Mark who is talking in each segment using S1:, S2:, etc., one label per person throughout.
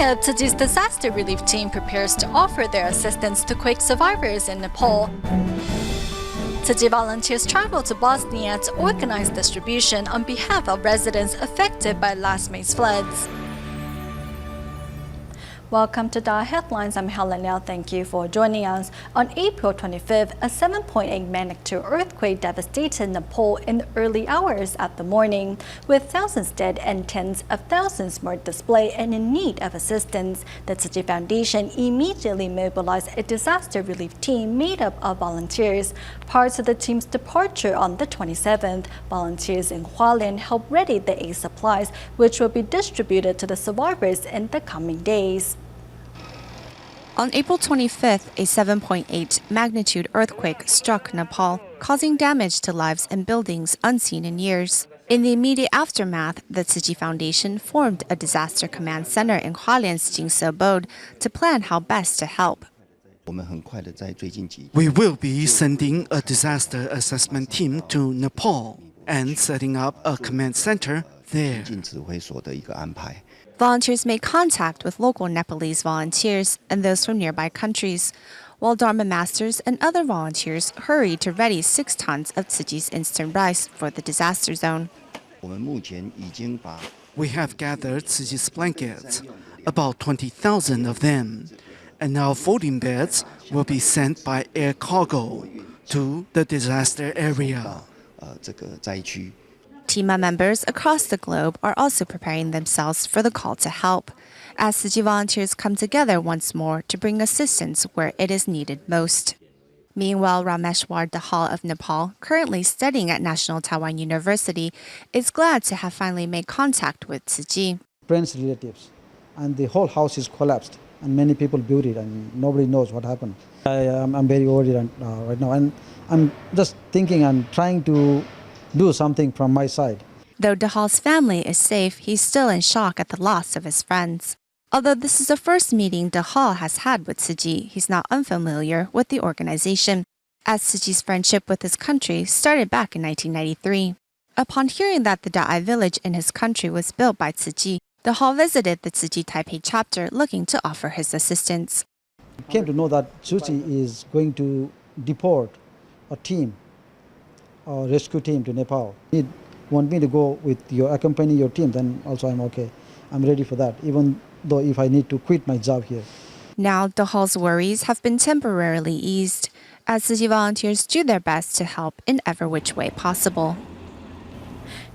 S1: 30th, Tzu Chi's disaster relief team prepares to offer their assistance to quake survivors in Nepal. Tzu Chi volunteers travel to Bosnia to organize distribution on behalf of residents affected by last May's floods. Welcome to DaAi Headlines. I'm Helen Liao. Thank you for joining us. On April 25th, a 7.8 magnitude earthquake devastated Nepal in the early hours of the morning, with thousands dead and tens of thousands more displaced and in need of assistance. The Tzu Chi Foundation immediately mobilized a disaster relief team made up of volunteers. Parts of the team's departure on the 27th, volunteers in Hualien helped ready the aid supplies, which will be distributed to the survivors in the coming days.
S2: On April 25th, a 7.8 magnitude earthquake struck Nepal, causing damage to lives and buildings unseen in years. In the immediate aftermath, the Tzu Chi Foundation formed a disaster command center in Hualien's Jingse abode to plan how best to help.
S3: We will be sending a disaster assessment team to Nepal and setting up a command center there.
S2: Volunteers made contact with local Nepalese volunteers and those from nearby countries, while Dharma masters and other volunteers hurried to ready 6 tons of Tzu Chi's instant rice for the disaster zone.
S3: We have gathered Tzu Chi's blankets, about 20,000 of them, and now folding beds will be sent by air cargo to the disaster area.
S2: Team members across the globe are also preparing themselves for the call to help, as Tzu Chi volunteers come together once more to bring assistance where it is needed most. Meanwhile, Rameshwar DaAi of Nepal, currently studying at National Taiwan University, is glad to have finally made contact with Tzu Chi.
S4: Friends, relatives, and the whole house is collapsed, and many people built it, and nobody knows what happened. I'm very worried right now, and I'm just thinking and trying to do something from my side.
S2: Though DaAi's family is safe, he's still in shock at the loss of his friends. Although this is the first meeting DaAi has had with Tzu Chi, he's not unfamiliar with the organization, as Tzu Chi's friendship with his country started back in 1993. Upon hearing that the DaAi village in his country was built by Tzu Chi, DaAi visited the Tzu Chi Taipei chapter looking to offer his assistance.
S4: I came to know that Tzu Chi is going to deport a team, a rescue team to Nepal. You want me to go with accompany your team, then also I'm okay. I'm ready for that, even though if I need to quit my job here.
S2: Now, DaAi's worries have been temporarily eased, as Tzu Chi volunteers do their best to help in every which way possible.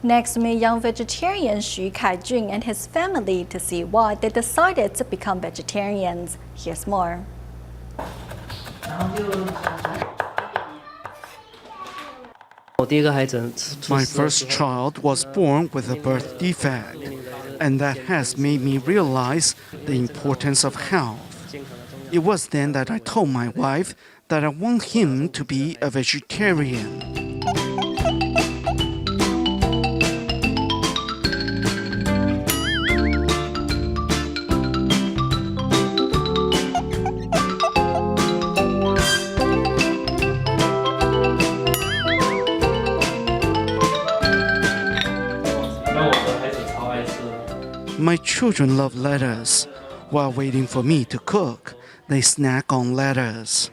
S1: Next, meet young vegetarian Xu Kaijun and his family to see why they decided to become vegetarians. Here's more.
S3: My first child was born with a birth defect, and that has made me realize the importance of health. It was then that I told my wife that I want him to be a vegetarian. My children love lettuce. While waiting for me to cook, they snack on lettuce.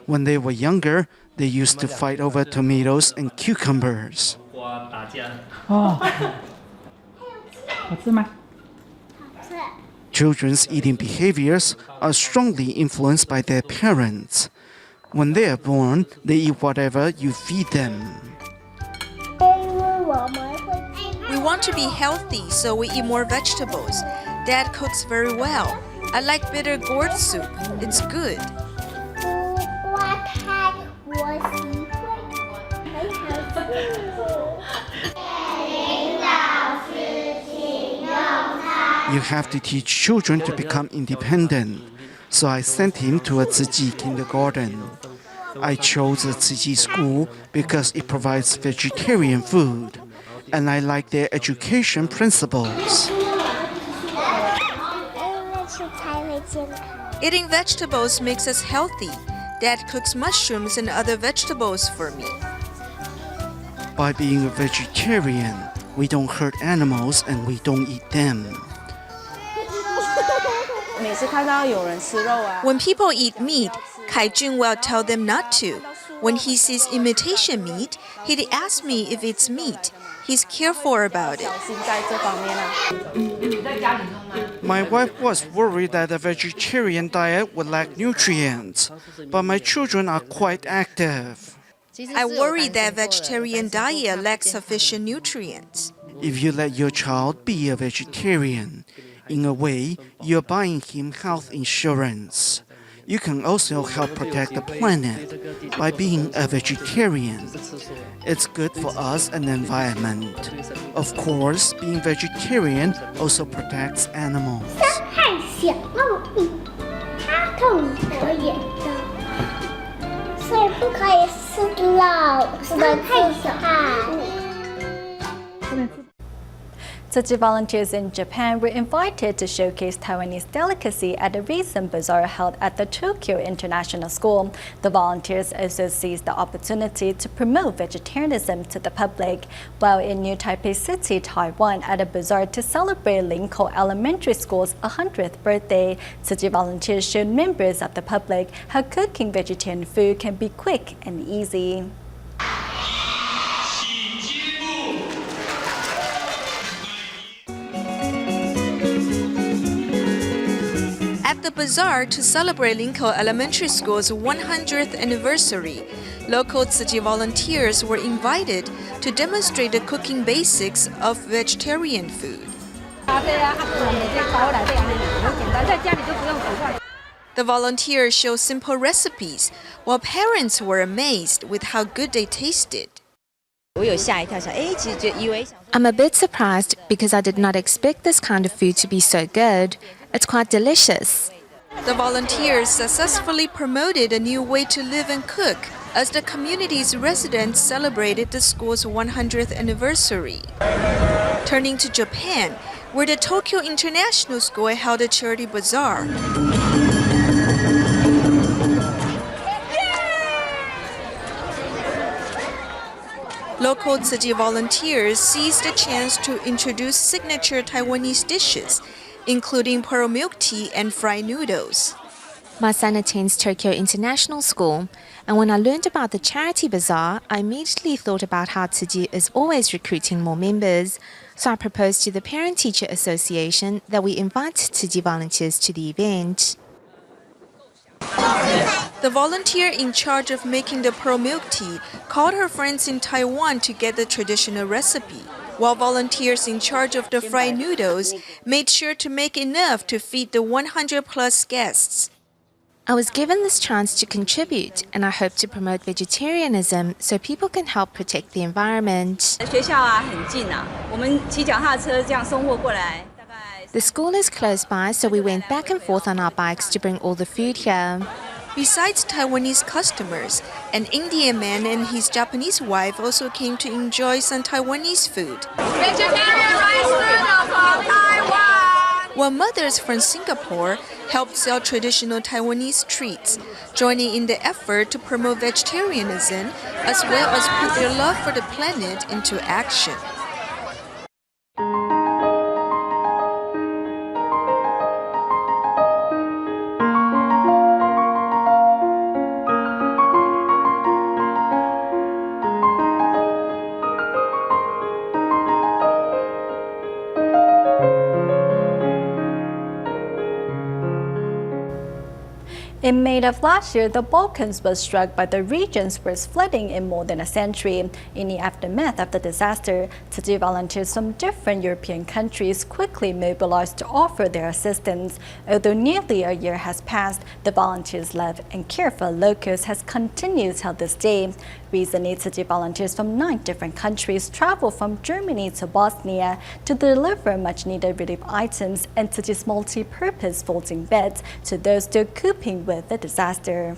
S3: When they were younger, they used to fight over tomatoes and cucumbers. Children's eating behaviors are strongly influenced by their parents. When they are born, they eat whatever you feed them.
S5: We want to be healthy, so we eat more vegetables. Dad cooks very well. I like bitter gourd soup. It's good.
S3: You have to teach children to become independent, so I sent him to a Tzu Chi kindergarten. I chose a Tzu Chi school because it provides vegetarian food, and I like their education principles.
S5: Eating vegetables makes us healthy. Dad cooks mushrooms and other vegetables for me.
S3: By being a vegetarian, we don't hurt animals and we don't eat them.
S5: When people eat meat, Kai-jun will tell them not to. When he sees imitation meat, he'd ask me if it's meat. He's careful about it.
S3: My wife was worried that a vegetarian diet would lack nutrients, but my children are quite active.
S5: I worry that vegetarian diet lacks sufficient nutrients.
S3: If you let your child be a vegetarian, in a way, you're buying him health insurance. You can also help protect the planet by being a vegetarian. It's good for us and the environment. Of course, being vegetarian also protects animals.
S6: 太小了，它痛我眼睛，所以不可以吃肉，吃的太小。
S1: Tzu Chi volunteers in Japan were invited to showcase Taiwanese delicacy at a recent bazaar held at the Tokyo International School. The volunteers also seized the opportunity to promote vegetarianism to the public. While in New Taipei City, Taiwan, at a bazaar to celebrate Linkou Elementary School's 100th birthday, Tzu Chi volunteers showed members of the public how cooking vegetarian food can be quick and easy.
S5: At the bazaar to celebrate Linkou Elementary School's 100th anniversary, local Tzu Chi volunteers were invited to demonstrate the cooking basics of vegetarian food. The volunteers showed simple recipes, while parents were amazed with how good they tasted.
S2: I'm a bit surprised because I did not expect this kind of food to be so good. It's quite delicious.
S5: The volunteers successfully promoted a new way to live and cook as the community's residents celebrated the school's 100th anniversary. Turning to Japan, where the Tokyo International School held a charity bazaar. Local Tzu Chi volunteers seized the chance to introduce signature Taiwanese dishes, including pearl milk tea and fried noodles.
S2: My son attends Tokyo International School, and when I learned about the charity bazaar, I immediately thought about how Tzu Chi is always recruiting more members. So I proposed to the Parent-Teacher Association that we invite Tzu Chi volunteers to the event.
S5: The volunteer in charge of making the pearl milk tea called her friends in Taiwan to get the traditional recipe, while volunteers in charge of the fried noodles made sure to make enough to feed the 100-plus guests.
S2: I was given this chance to contribute, and I hope to promote vegetarianism so people can help protect the environment. The school is close by, so we went back and forth on our bikes to bring all the food here.
S5: Besides Taiwanese customers, an Indian man and his Japanese wife also came to enjoy some Taiwanese food. While mothers from Singapore helped sell traditional Taiwanese treats, joining in the effort to promote vegetarianism as well as put their love for the planet into action.
S1: In May of last year, the Balkans was struck by the region's worst flooding in more than a century. In the aftermath of the disaster, Tzu Chi volunteers from different European countries quickly mobilized to offer their assistance. Although nearly a year has passed, the volunteers' love and care for locals has continued till this day. Recently, Tzu Chi volunteers from 9 different countries traveled from Germany to Bosnia to deliver much-needed relief items and Tzu Chi's multi-purpose folding beds to those still coping with the disaster.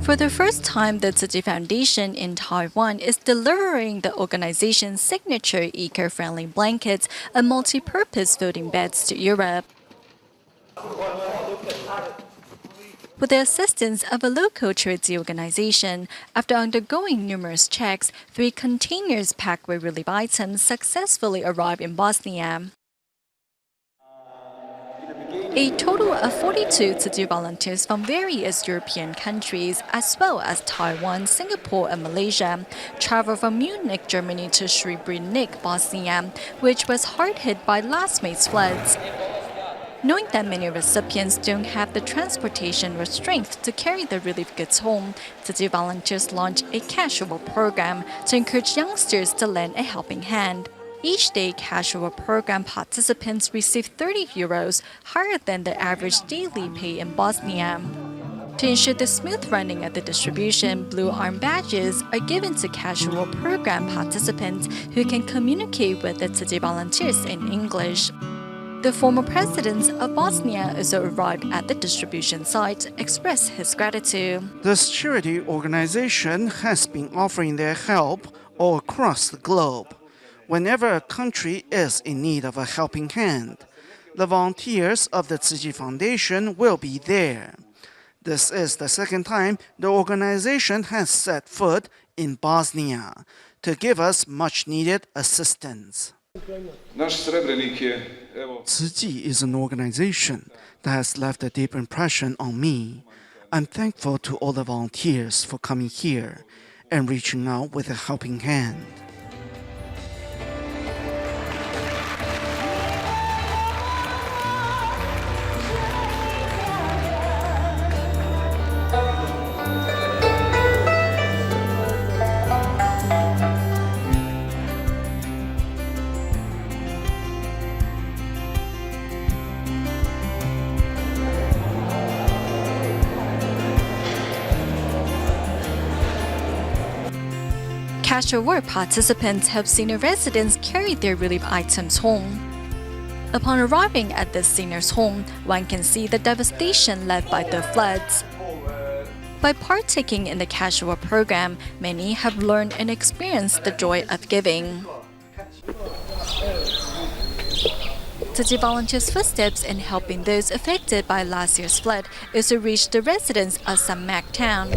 S1: For the first time, the Tzu Chi Foundation in Taiwan is delivering the organization's signature eco-friendly blankets and multi-purpose folding beds to Europe. With the assistance of a local charity organization, after undergoing numerous checks, 3 containers packed with relief items successfully arrived in Bosnia. A total of 42 Tzu Chi volunteers from various European countries, as well as Taiwan, Singapore, and Malaysia, traveled from Munich, Germany to Srebrenik, Bosnia, which was hard hit by last May's floods. Knowing that many recipients don't have the transportation or strength to carry the relief goods home, Tzu Chi volunteers launched a casual program to encourage youngsters to lend a helping hand. Each day, casual program participants receive 30 euros, higher than the average daily pay in Bosnia. To ensure the smooth running of the distribution, blue arm badges are given to casual program participants who can communicate with the Tzu Chi volunteers in English. The former president of Bosnia also arrived at the distribution site to express his gratitude.
S3: This charity organization has been offering their help all across the globe. Whenever a country is in need of a helping hand, the volunteers of the Tzu Chi Foundation will be there. This is the second time the organization has set foot in Bosnia to give us much-needed assistance. Tzu Chi is an organization that has left a deep impression on me. I'm thankful to all the volunteers for coming here and reaching out with a helping hand.
S1: Casual work participants help senior residents carry their relief items home. Upon arriving at the senior's home, one can see the devastation left by the floods. By partaking in the casual program, many have learned and experienced the joy of giving. Tzu Chi volunteers' footsteps in helping those affected by last year's flood also reached the residents of Samak town.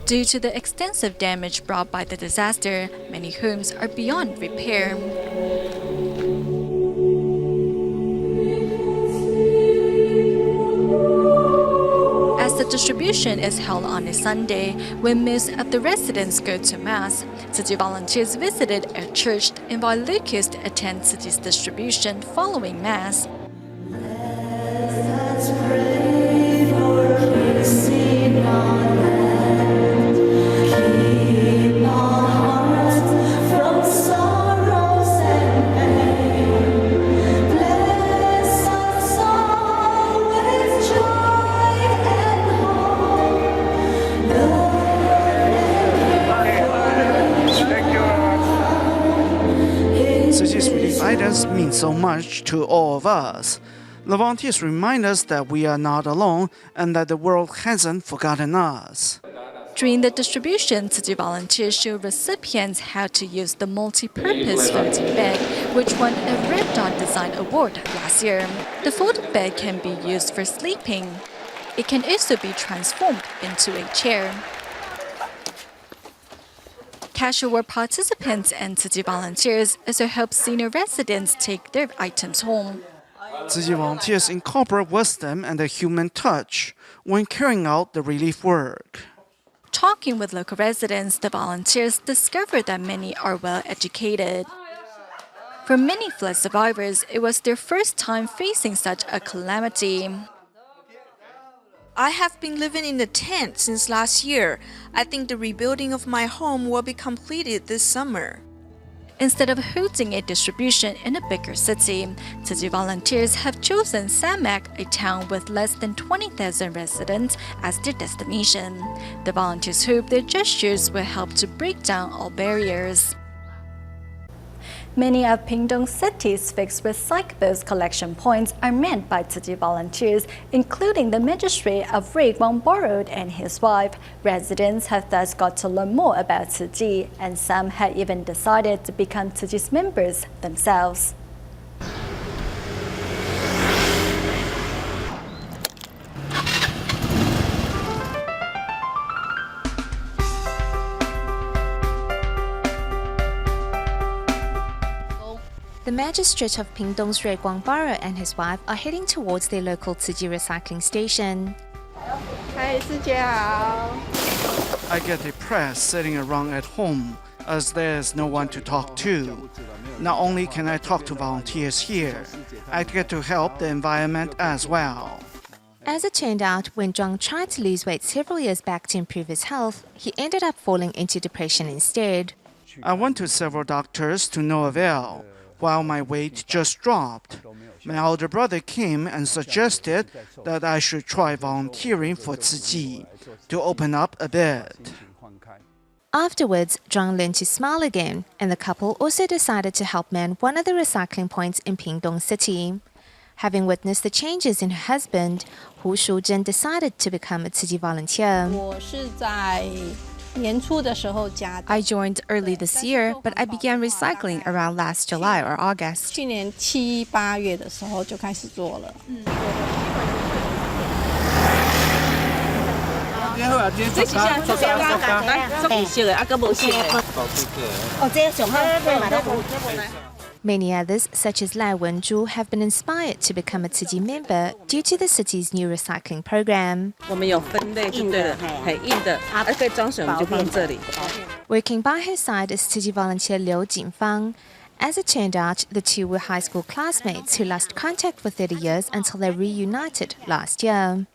S1: Due to the extensive damage brought by the disaster, many homes are beyond repair. As the distribution is held on a Sunday, when most of the residents go to Mass, Tzu Chi volunteers visited a church to invite locals to attend Tzu Chi's distribution following Mass.
S3: Tzu Chi's relief items mean so much to all of us. The volunteers remind us that we are not alone and that the world hasn't forgotten us.
S1: During the distribution, Tzu Chi volunteers show recipients how to use the multi-purpose folding bed, which won a Red Dot Design Award last year. The folded bed can be used for sleeping. It can also be transformed into a chair. Casual work participants and Tzu Chi volunteers also help senior residents take their items home.
S3: Tzu Chi volunteers incorporate wisdom and the human touch when carrying out the relief work.
S1: Talking with local residents, the volunteers discovered that many are well educated. For many flood survivors, it was their first time facing such a calamity.
S5: I have been living in a tent since last year. I think the rebuilding of my home will be completed this summer.
S1: Instead of holding a distribution in a bigger city, Tzu Chi volunteers have chosen Samak, a town with less than 20,000 residents, as their destination. The volunteers hope their gestures will help to break down all barriers. Many of Pingdong city's fixed recyclables collection points are manned by Tzu Chi volunteers, including the magistrate of Ray Borrowed and his wife. Residents have thus got to learn more about Tzu Chi, and some had even decided to become Tzu Chi's members themselves.
S2: The magistrate of Pingdong's Ruiguang Borough and his wife are heading towards their local Tzu Chi recycling station.
S3: I get depressed sitting around at home as there's no one to talk to. Not only can I talk to volunteers here, I get to help the environment as well.
S2: As it turned out, when Zhang tried to lose weight several years back to improve his health, he ended up falling into depression instead.
S3: I went to several doctors to no avail, while my weight just dropped. My older brother came and suggested that I should try volunteering for Tzu Chi to open up a bit.
S2: Afterwards, Zhang learned to smile again, and the couple also decided to help man one of the recycling points in Pingdong City. Having witnessed the changes in her husband, Hu Shuzhen decided to become a Tzu Chi volunteer. I joined early this year, but I began recycling around last July or August. Many others, such as Lai Wenzhu, have been inspired to become a Tzu Chi member due to the city's new recycling program. Working by her side is Tzu Chi volunteer Liu Jinfang. As it turned out, the two were high school classmates who lost contact for 30 years until they reunited last year.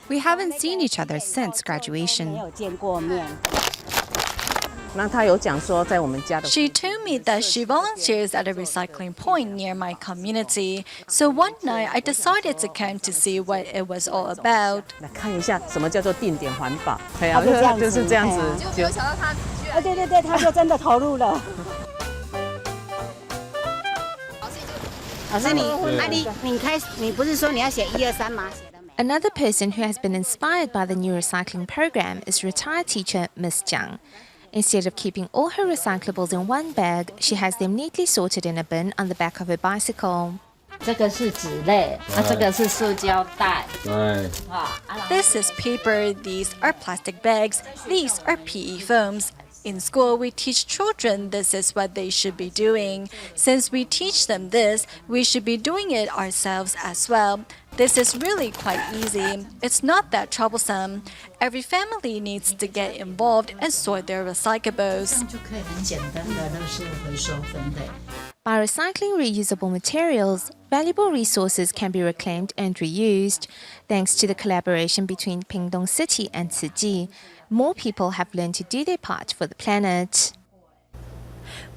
S2: We haven't seen each other since graduation.
S1: She told me that she volunteers at a recycling point near my community. So one night I decided to come to see what it was all about.
S2: Another person who has been inspired by the new recycling program is retired teacher Miss Jiang. Instead of keeping all her recyclables in one bag, she has them neatly sorted in a bin on the back of her bicycle.
S1: This is paper, these are plastic bags, these are PE foams. In school, we teach children this is what they should be doing. Since we teach them this, we should be doing it ourselves as well. This is really quite easy. It's not that troublesome. Every family needs to get involved and sort their recyclables.
S2: By recycling reusable materials, valuable resources can be reclaimed and reused. Thanks to the collaboration between Pingdong City and Tzu Chi, more people have learned to do their part for the planet.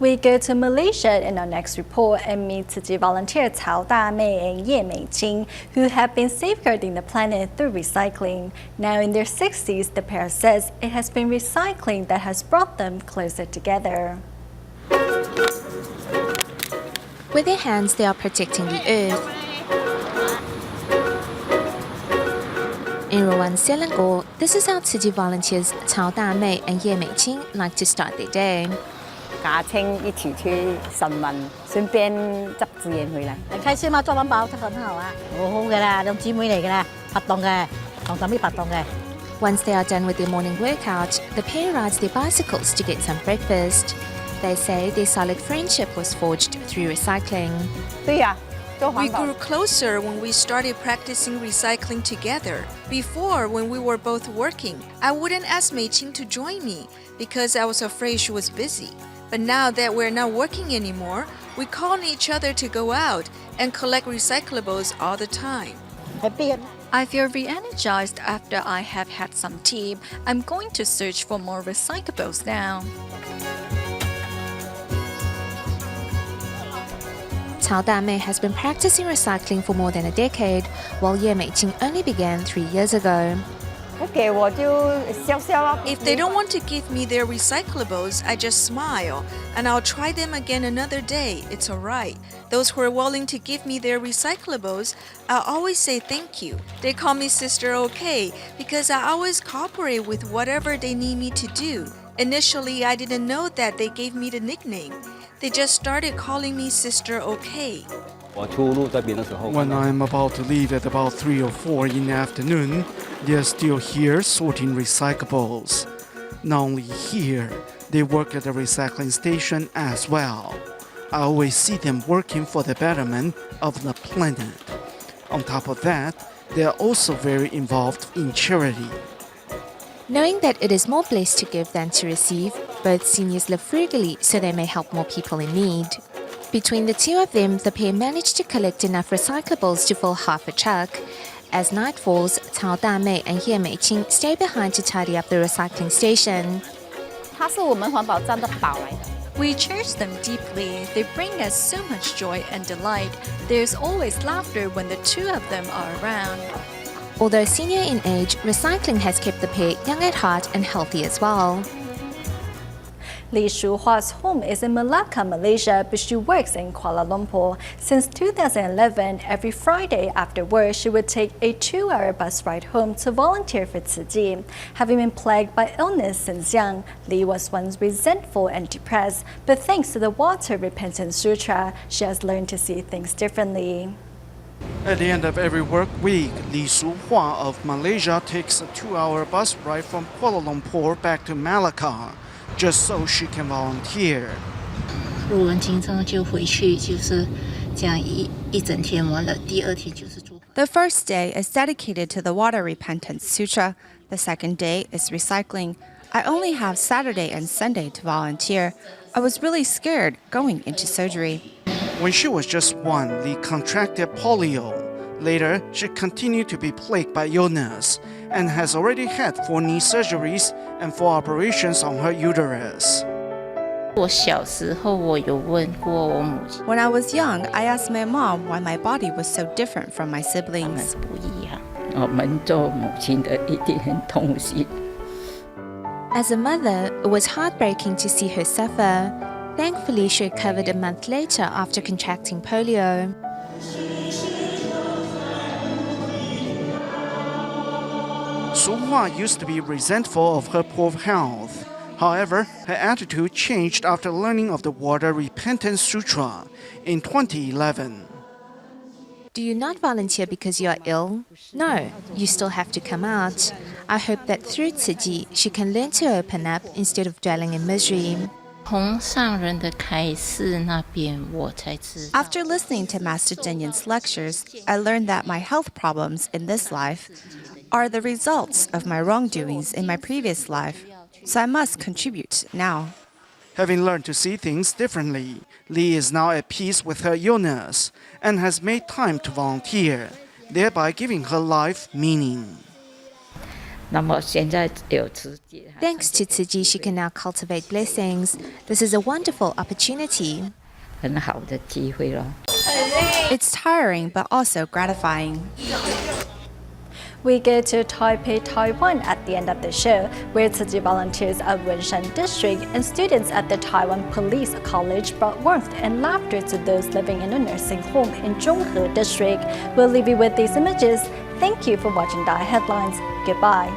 S1: We go to Malaysia in our next report and meet Tzu Chi volunteer Cao Da-mei and Ye Mei-qing, who have been safeguarding the planet through recycling. Now in their 60s, the pair says it has been recycling that has brought them closer together.
S2: With their hands, they are protecting the earth. In Rowan, Selangor, this is how Tzu Chi volunteers Cao Da-mei and Ye Mei-qing like to start their day.
S7: 架車一起去晨運，順便執資源回來。
S8: 開車嘛，裝環保真係很好啊，好好嘅啦，兩姊妹嚟嘅啦，拍檔嘅，同陣邊拍檔嘅。
S2: Once they are done with their morning workout, the pair rides their bicycles to get some breakfast. They say their solid friendship was forged through recycling.
S7: 對呀。
S5: We grew closer when we started practicing recycling together. Before, when we were both working, I wouldn't ask Mei-qing to join me because I was afraid she was busy. But now that we're not working anymore, we call on each other to go out and collect recyclables all the time.
S1: I feel re-energized after I have had some tea. I'm going to search for more recyclables now.
S2: Cao Da-mei has been practicing recycling for more than a decade, while Ye Mei-qing only began 3 years ago.
S5: If they don't want to give me their recyclables, I just smile, and I'll try them again another day. It's alright. Those who are willing to give me their recyclables, I'll always say thank you. They call me Sister OK because I always cooperate with whatever they need me to do. Initially, I didn't know that they gave me the nickname. They just started calling me Sister OK.
S3: When I'm about to leave at about 3 or 4 in the afternoon, they're still here sorting recyclables. Not only here, they work at the recycling station as well. I always see them working for the betterment of the planet. On top of that, they are also very involved in charity.
S2: Knowing that it is more blessed to give than to receive, both seniors live frugally so they may help more people in need. Between the two of them, the pair managed to collect enough recyclables to fill half a truck. As night falls, Cao Damei and Ye Meiqing stay behind to tidy up the recycling station.
S8: 它是我们环保站的宝来的。
S1: We cherish them deeply. They bring us so much joy and delight. There's always laughter when the two of them are around.
S2: Although senior in age, recycling has kept the pair young at heart and healthy as well.
S1: Li Shuhua's home is in Malacca, Malaysia, but she works in Kuala Lumpur. Since 2011, every Friday after work, she would take a 2-hour bus ride home to volunteer for Tzu Chi. Having been plagued by illness since young, Li was once resentful and depressed, but thanks to the Water Repentance Sutra, she has learned to see things differently.
S3: At the end of every work week, Li Shuhua of Malaysia takes a 2-hour bus ride from Kuala Lumpur back to Malacca, just so she can volunteer.
S9: 录完经之后就回去，就是这样一整天完了，第二天就是做。
S2: The first day is dedicated to the Water Repentance Sutra. The second day is recycling. I only have Saturday and Sunday to volunteer. I was really scared going into surgery.
S3: When she was just 1, Li contracted polio. Later, she continued to be plagued by illness and has already had 4 knee surgeries and 4 operations on her uterus.
S9: 我小时候我有问过我母亲，
S2: When I was young, I asked my mom why my body was so different from my
S9: 他们
S2: siblings.
S9: 不一样。我们做母亲的一定很痛心。
S2: As a mother, it was heartbreaking to see her suffer. Thankfully, she recovered a month later after contracting polio.
S3: Shuhua used to be resentful of her poor health. However, her attitude changed after learning of the Water Repentance Sutra in 2011.
S2: Do you not volunteer because you are ill? No, you still have to come out. I hope that through Tzu Chi, she can learn to open up instead of dwelling in misery.
S9: 从上人的开示那边，我才知道。
S2: After listening to Master Zhenyan's lectures, I learned that my health problems in this life are the results of my wrongdoings in my previous life, so I must contribute now.
S3: Having learned to see things differently, Li is now at peace with her illness and has made time to volunteer, thereby giving her life meaning.
S9: 那么现在有慈济，
S2: Thanks to Tzu Chi, she can now cultivate blessings. This is a wonderful opportunity.
S9: 很好的机会咯。
S2: It's tiring but also gratifying.
S1: We go to Taipei, Taiwan at the end of the show, where Tzu Chi volunteers at Wenshan District and students at the Taiwan Police College brought warmth and laughter to those living in a nursing home in Zhonghe District. We'll leave you with these images. Thank you for watching DaAi Headlines. Goodbye.